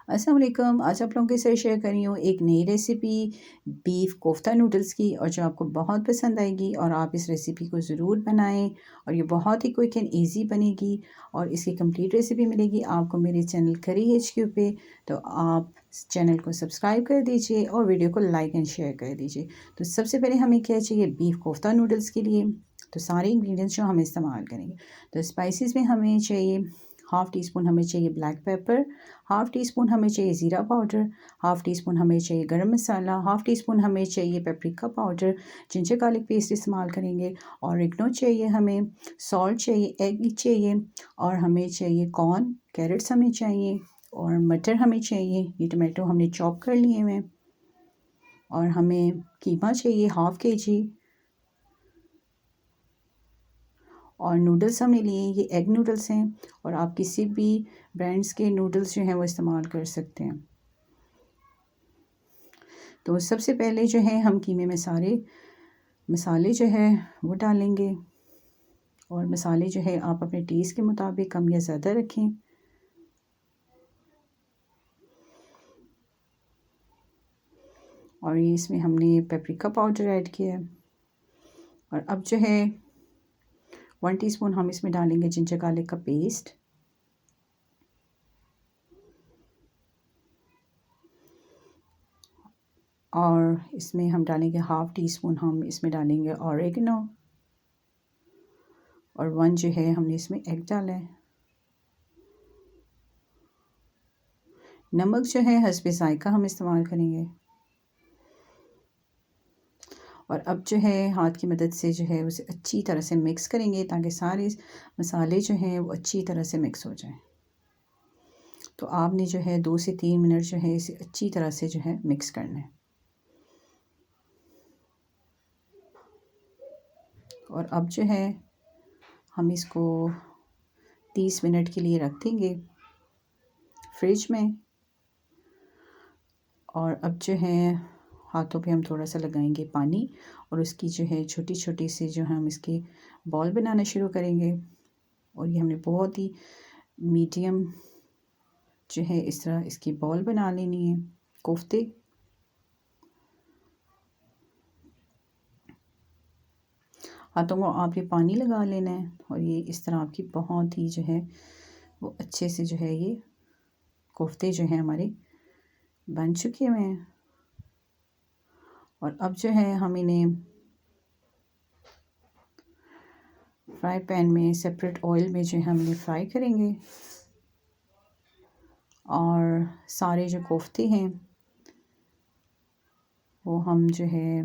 अस्सलाम वालेकुम। आज आप लोगों के साथ शेयर कर रही हूँ एक नई रेसिपी बीफ कोफ्ता नूडल्स की, और जो आपको बहुत पसंद आएगी और आप इस रेसिपी को ज़रूर बनाएं। और ये बहुत ही क्विक एंड इजी बनेगी और इसकी कंप्लीट रेसिपी मिलेगी आपको मेरे चैनल करी HQ पे। तो आप चैनल को सब्सक्राइब कर दीजिए और वीडियो को लाइक एंड शेयर कर दीजिए। तो सबसे पहले हमें क्या चाहिए बीफ कोफ्ता नूडल्स के लिए, तो सारे इंग्रेडिएंट्स जो हम इस्तेमाल करेंगे। तो स्पाइसेस में हमें चाहिए हाफ़ टी स्पून हमें चाहिए black pepper, half tea spoon हमें चाहिए ज़ीरा पाउडर, हाफ़ टी स्पून हमें चाहिए गरम मसाला, हाफ़ टी स्पून हमें चाहिए paprika powder, ginger garlic paste इस्तेमाल करेंगे, ऑरिगेनो चाहिए हमें, सॉल्ट चाहिए, एग चाहिए, और हमें चाहिए कॉर्न, कैरेट्स हमें चाहिए, और मटर हमें चाहिए। ये टमाटो हमने चॉप कर लिए हैं। और हमें कीमा चाहिए हाफ़ kg, और नूडल्स हमने लिए ये एग नूडल्स हैं, और आप किसी भी ब्रांड्स के नूडल्स जो हैं वो इस्तेमाल कर सकते हैं। तो सबसे पहले जो है हम कीमे में सारे मसाले जो है वो डालेंगे, और मसाले जो है आप अपने टेस्ट के मुताबिक कम या ज़्यादा रखें। और ये इसमें हमने पेपरिका पाउडर ऐड किया है। और अब जो है 1 टीस्पून हम इसमें डालेंगे जिंजर गार्लिक का पेस्ट, और इसमें हम डालेंगे हाफ़ टी स्पून हम इसमें डालेंगे ऑरिगेनो, और 1 जो है हमने इसमें एग डाला है। नमक जो है हस्बे ज़ायका हम इस्तेमाल करेंगे। और अब जो है हाथ की मदद से जो है उसे अच्छी तरह से मिक्स करेंगे ताकि सारे मसाले जो हैं वो अच्छी तरह से मिक्स हो जाएं। तो आपने जो है 2 से 3 मिनट जो है इसे अच्छी तरह से जो है मिक्स करना है। और अब जो है हम इसको 30 मिनट के लिए रख देंगे फ्रिज में। और अब जो है हाथों पे हम थोड़ा सा लगाएंगे पानी, और उसकी जो है छोटी छोटी सी जो हम इसकी बॉल बनाना शुरू करेंगे। और ये हमने बहुत ही मीडियम जो है इस तरह इसकी बॉल बना लेनी है कोफ्ते। हाथों को आपने पानी लगा लेना है, और ये इस तरह आपकी बहुत ही जो है वो अच्छे से जो है ये कोफ्ते जो हैं हमारे बन चुके हुए हैं। और अब जो है हम इन्हें फ्राई पैन में सेपरेट ऑयल में जो है हम इन्हें फ्राई करेंगे। और सारे जो कोफ्ते हैं वो हम जो है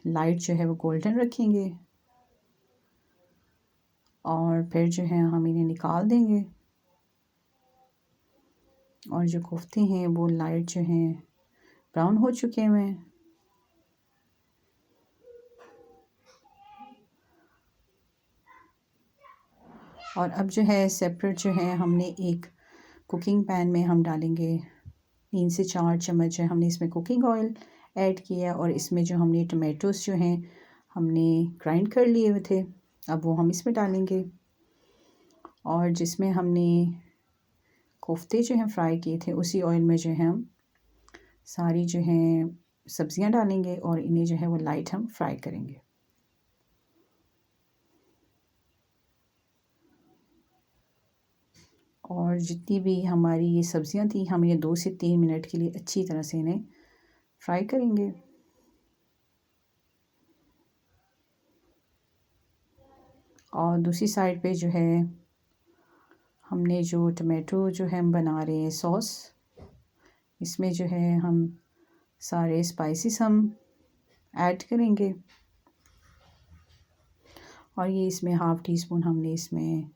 लाइट जो है वो गोल्डन रखेंगे, और फिर जो है हम इन्हें निकाल देंगे। और जो कोफ्ते हैं वो लाइट जो हैं ब्राउन हो चुके हैं। और अब जो है सेपरेट जो है हमने एक कुकिंग पैन में हम डालेंगे 3 से 4 चम्मच है हमने इसमें कुकिंग ऑयल ऐड किया, और इसमें जो हमने टमाटोस जो हैं हमने ग्राइंड कर लिए हुए थे अब वो हम इसमें डालेंगे। और जिसमें हमने कोफ्ते जो हैं फ्राई किए थे उसी ऑयल में जो है हम सारी जो हैं सब्जियां डालेंगे, और इन्हें जो है वो लाइट हम फ्राई करेंगे। और जितनी भी हमारी ये सब्जियां थी हम ये 2 से 3 मिनट के लिए अच्छी तरह से इन्हें फ्राई करेंगे। और दूसरी साइड पे जो है हमने जो टमाटो जो है हम बना रहे हैं सॉस, इसमें जो है हम सारे स्पाइसेस हम ऐड करेंगे। और ये इसमें हाफ़ टी स्पून हमने इसमें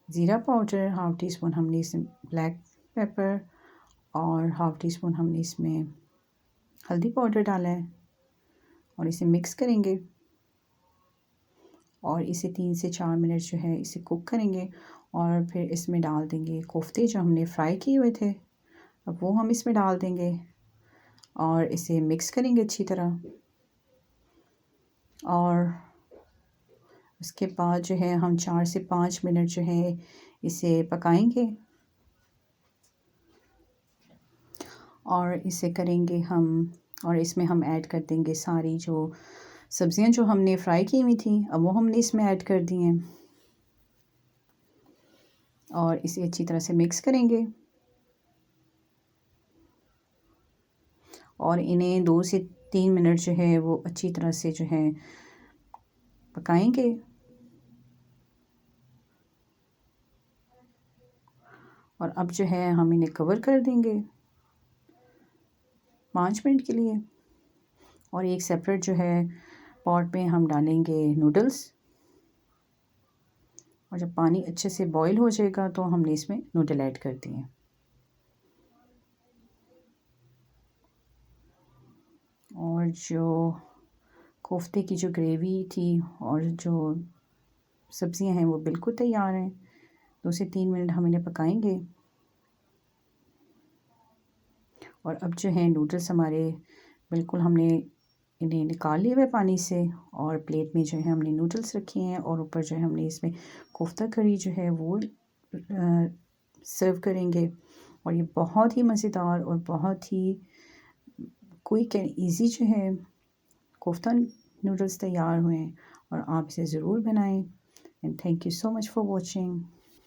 ज़ीरा पाउडर, हाफ़ टी स्पून हमने इसमें ब्लैक पेपर, और हाफ़ टी स्पून हमने इसमें हल्दी पाउडर डाला है, और इसे मिक्स करेंगे। और इसे 3 से 4 मिनट जो है इसे कुक करेंगे, और फिर इसमें डाल देंगे कोफ्ते जो हमने फ्राई किए हुए थे, अब वो हम इसमें डाल देंगे और इसे मिक्स करेंगे अच्छी तरह। और उसके बाद जो है हम 4 से 5 मिनट जो है इसे पकाएंगे। और इसे करेंगे हम, और इसमें हम ऐड कर देंगे सारी जो सब्ज़ियां जो हमने फ्राई की हुई थी, अब वो हमने इसमें ऐड कर दी हैं और इसे अच्छी तरह से मिक्स करेंगे और इन्हें 2 से 3 मिनट जो है वो अच्छी तरह से जो है पकाएंगे। और अब जो है हम इन्हें कवर कर देंगे 5 मिनट के लिए और एक सेपरेट जो है पॉट में हम डालेंगे नूडल्स और जब पानी अच्छे से बॉईल हो जाएगा तो हमने इसमें नूडल ऐड कर दिए और जो कोफ्ते की जो ग्रेवी थी और जो सब्ज़ियां हैं वो बिल्कुल तैयार हैं। 2 से 3 मिनट हम इन्हें पकाएंगे और अब जो है नूडल्स हमारे बिल्कुल हमने इन्हें निकाल लिया हुआ है पानी से और प्लेट में जो है हमने नूडल्स रखे हैं और ऊपर जो है हमने इसमें कोफ्ता करी जो है वो सर्व करेंगे और ये बहुत ही मज़ेदार और बहुत ही क्विक एंड इजी जो है कोफ्ता नूडल्स तैयार हुए हैं और आप इसे ज़रूर बनाएं and thank you so much for watching.